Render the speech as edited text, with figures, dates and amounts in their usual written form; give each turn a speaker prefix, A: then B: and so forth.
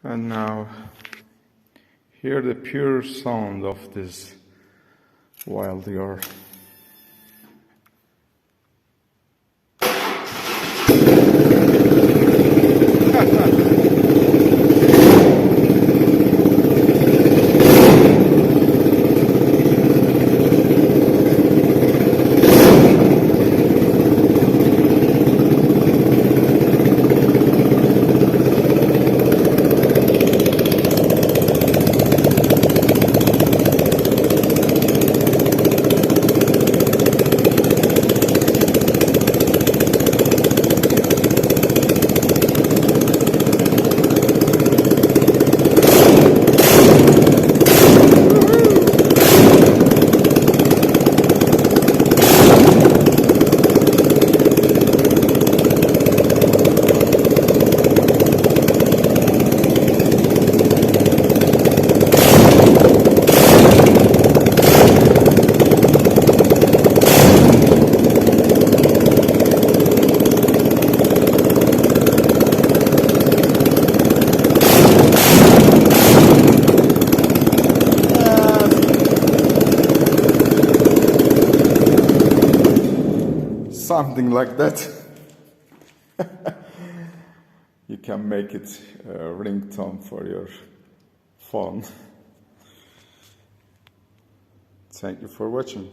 A: And now hear the pure sound of this wild yard. Something like that. You can make it a ringtone for your phone. Thank you for watching.